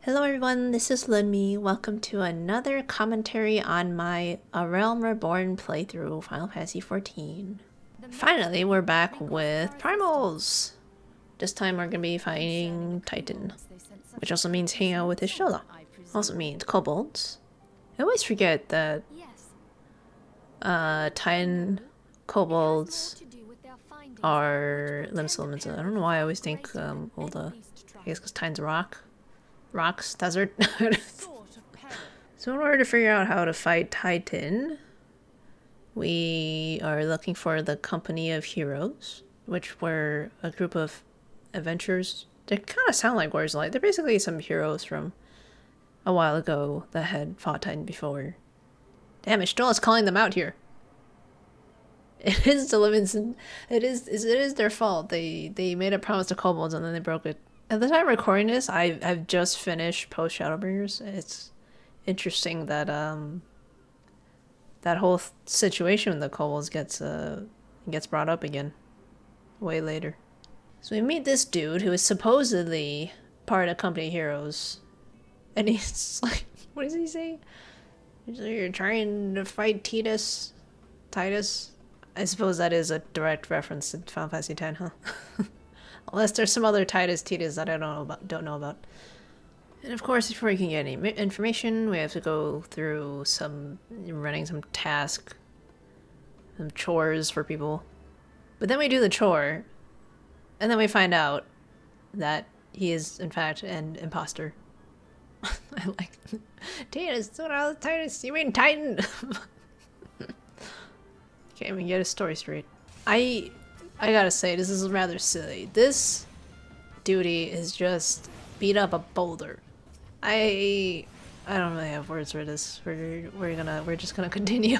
Hello everyone, this is Lunmie. Welcome to another commentary on my A Realm Reborn playthrough, Final Fantasy XIV. Finally, we're back with Primals! This time we're gonna be fighting Titan, which also means hanging out with his Cello. Also means kobolds. I always forget that Titan kobolds are limits. I don't know why I always think I guess because Titan's rocks, desert. So in order to figure out how to fight Titan, we are looking for the Company of Heroes, which were a group of adventurers. They kind of sound like words like they're basically some heroes from a while ago that had fought Titan before. Damn it, Stoll is calling them out here. It is the limits. It is their fault. They made a promise to kobolds and then they broke it. At the time of recording this, I've just finished post Shadowbringers. It's interesting that that whole situation with the kobolds gets brought up again way later. So we meet this dude who is supposedly part of Company of Heroes, and he's like, what does he say? He's like, you're trying to fight Titus. I suppose that is a direct reference to Final Fantasy X, huh? Unless there's some other Titus that I don't know about. And of course, before we can get any information, we have to go through running some task, some chores for people. But then we do the chore, and then we find out that he is, in fact, an imposter. I like Titus, Titus, you mean Titan? Can't even get a story straight. I gotta say, this is rather silly. This duty is just beat up a boulder. I don't really have words for this. We're just gonna continue.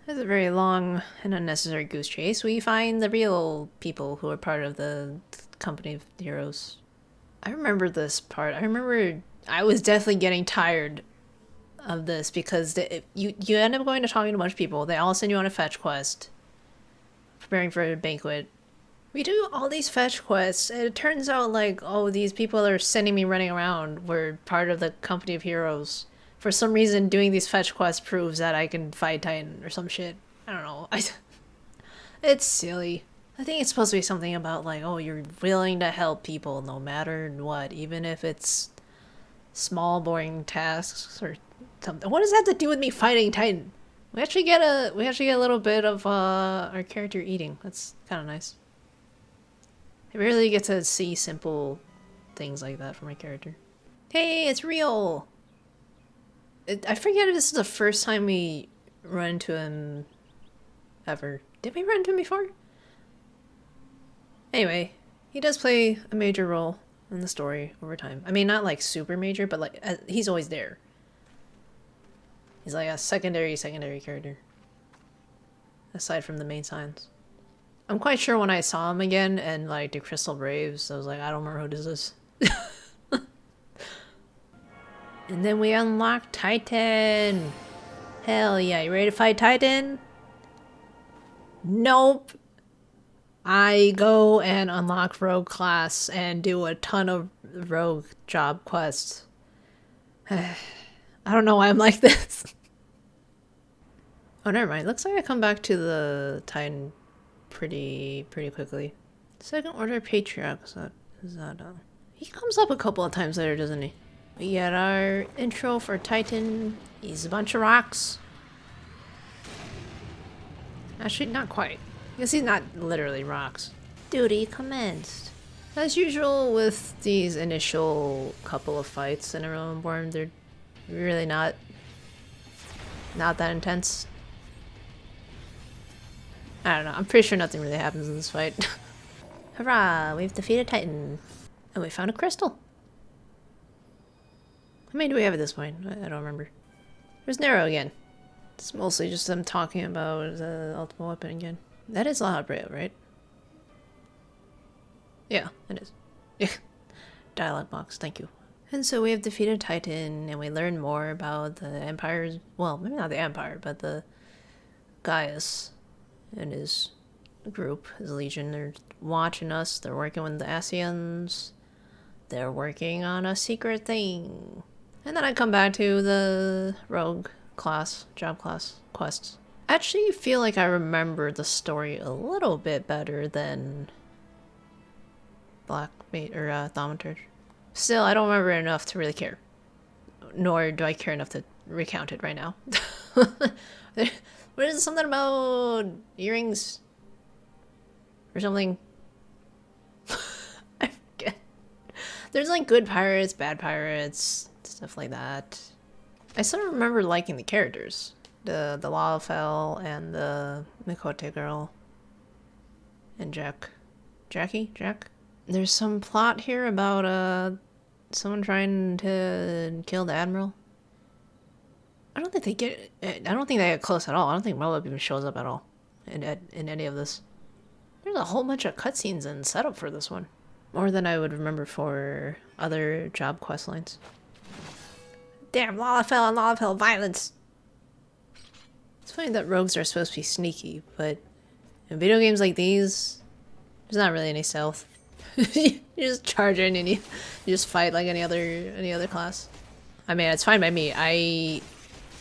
It's a very long and unnecessary goose chase. We find the real people who are part of the Company of Heroes. I remember this part. I remember I was definitely getting tired of this because you end up going to talking to a bunch of people. They all send you on a fetch quest, preparing for a banquet. We do all these fetch quests, and it turns out like, oh, these people are sending me running around were part of the Company of Heroes. For some reason, doing these fetch quests proves that I can fight Titan or some shit. I don't know. It's silly. I think it's supposed to be something about like, oh, you're willing to help people no matter what, even if it's small, boring tasks or something. What does that have to do with me fighting Titan? We actually get a little bit of our character eating. That's kind of nice. I rarely get to see simple things like that from my character. Hey, it's real! I forget if this is the first time we run into him ever. Did we run into him before? Anyway, he does play a major role in the story over time. I mean, not like super major, but like he's always there. He's like a secondary character. Aside from the main signs. I'm quite sure when I saw him again and like the Crystal Braves, I was like, I don't remember who this is. And then we unlock Titan. Hell yeah, you ready to fight Titan? Nope. I go and unlock Rogue class and do a ton of Rogue job quests. I don't know why I'm like this. Oh, never mind. Looks like I come back to the Titan pretty quickly. Second Order Patriarch. Is that he comes up a couple of times later, doesn't he? We get our intro for Titan. He's a bunch of rocks. Actually, not quite. I guess he's not literally rocks. Duty commenced. As usual with these initial couple of fights in A Realm Reborn, they're really not that intense. I don't know. I'm pretty sure nothing really happens in this fight. Hurrah! We've defeated Titan. And we found a crystal. How many do we have at this point? I don't remember. There's Nero again. It's mostly just them talking about the ultimate weapon again. That is La Habrea, right? Yeah, it is. Yeah. Dialogue box, thank you. And so we have defeated Titan, and we learn more about the Empire's... Well, maybe not the Empire, but the Gaius and his group, his legion. They're watching us. They're working with the Asians. They're working on a secret thing. And then I come back to the rogue class, job class, quests. I actually feel like I remember the story a little bit better than Black Mate or Thaumaturge. Still, I don't remember enough to really care. Nor do I care enough to recount it right now. What is something about earrings? Or something? I forget. There's like good pirates, bad pirates, stuff like that. I sort of remember liking the characters. The Lalafell and the Mikote girl. And Jack. Jack? There's some plot here about someone trying to kill the Admiral. I don't think they get close at all. I don't think Moab even shows up at all in any of this. There's a whole bunch of cutscenes and setup for this one. More than I would remember for other job quest lines. Damn, Lalafell and Lalafell violence! It's funny that rogues are supposed to be sneaky, but in video games like these, there's not really any stealth. You just charge in and you just fight like any other class. I mean, it's fine by me.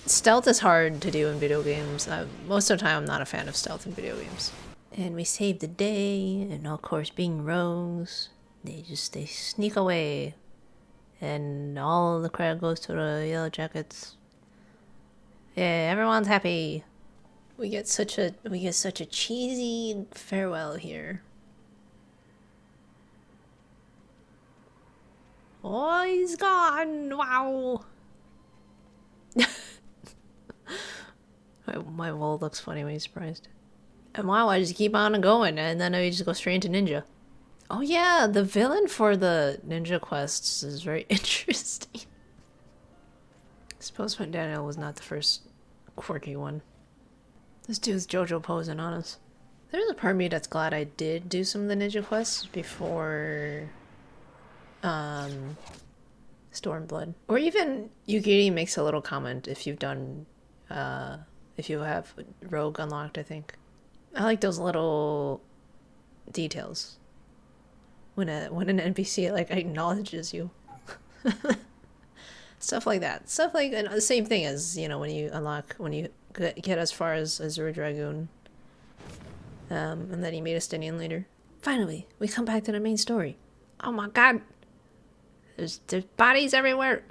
Stealth is hard to do in video games. Most of the time I'm not a fan of stealth in video games. And we save the day, and of course being rogues, they sneak away. And all the credit goes to the Yellow Jackets. Yeah, everyone's happy. We get such a cheesy farewell here. Oh, he's gone! Wow! My wall looks funny when he's surprised. And wow, I just keep on going, and then I just go straight into ninja. Oh yeah, the villain for the ninja quests is very interesting. I suppose when Daniel was not the first quirky one. This dude's JoJo posing on us. There's a part of me that's glad I did do some of the ninja quests before Stormblood. Or even Yugiri makes a little comment if you've done if you have Rogue unlocked, I think. I like those little details. When an NPC like acknowledges you. Stuff like that. Stuff like the same thing as, you know, when you get as far as Azure Dragoon. And then you meet a Stinian leader. Finally, we come back to the main story. Oh my god! There's bodies everywhere!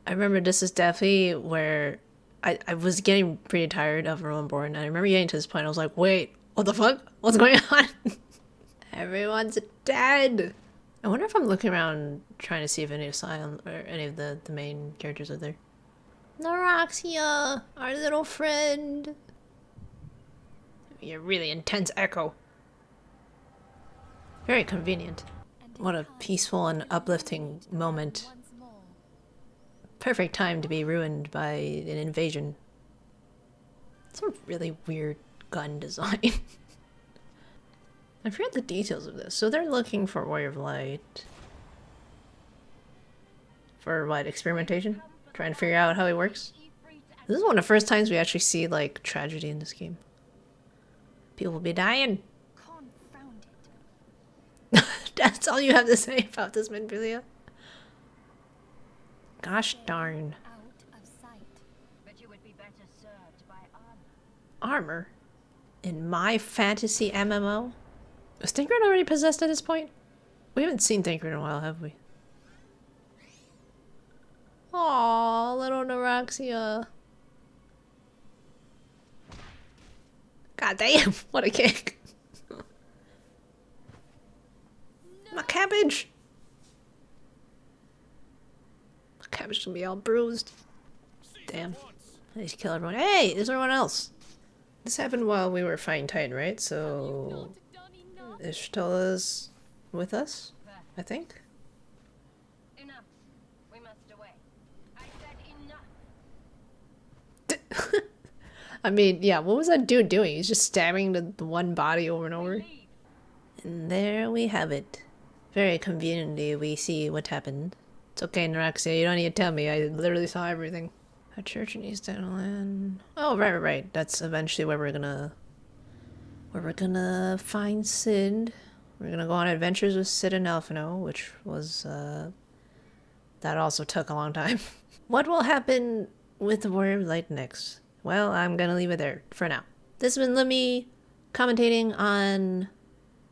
I remember this is definitely where I was getting pretty tired of Reborn, and I remember getting to this point, I was like, wait, what the fuck? What's going on? Everyone's dead! I wonder if I'm looking around trying to see if any of Sion or any of the main characters are there. Naraxia, our little friend. Your really intense echo. Very convenient. What a peaceful and uplifting moment. Perfect time to be ruined by an invasion. Some really weird gun design. I forget the details of this. So they're looking for Warrior of Light. For what, experimentation? Trying to figure out how he works? This is one of the first times we actually see, like, tragedy in this game. People will be dying. That's all you have to say about this Minfilia? Gosh darn. Armor? In my fantasy MMO? Was Thancred already possessed at this point? We haven't seen Thancred in a while, have we? Aww, little Naraxia. God damn, what a kick. My cabbage! My cabbage gonna be all bruised. Damn. I need to kill everyone. Hey, is everyone else? This happened while we were fighting Titan, right? So Ishtola's with us, I think. Enough. We must away. I said enough. I mean, yeah, what was that dude doing? He's just stabbing the one body over and over. And there we have it. Very conveniently, we see what happened. It's okay, Naraxia, you don't need to tell me. I literally saw everything. A church in East Island. Oh, right. That's eventually where we're gonna find Sid. We're gonna go on adventures with Sid and Elfino, which was, that also took a long time. What will happen with the Warrior of Light next? Well, I'm gonna leave it there for now. This has been Lunmie commentating on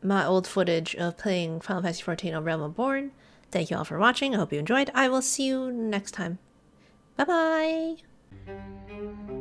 my old footage of playing Final Fantasy XIV on Realm Reborn. Thank you all for watching. I hope you enjoyed. I will see you next time. Bye bye!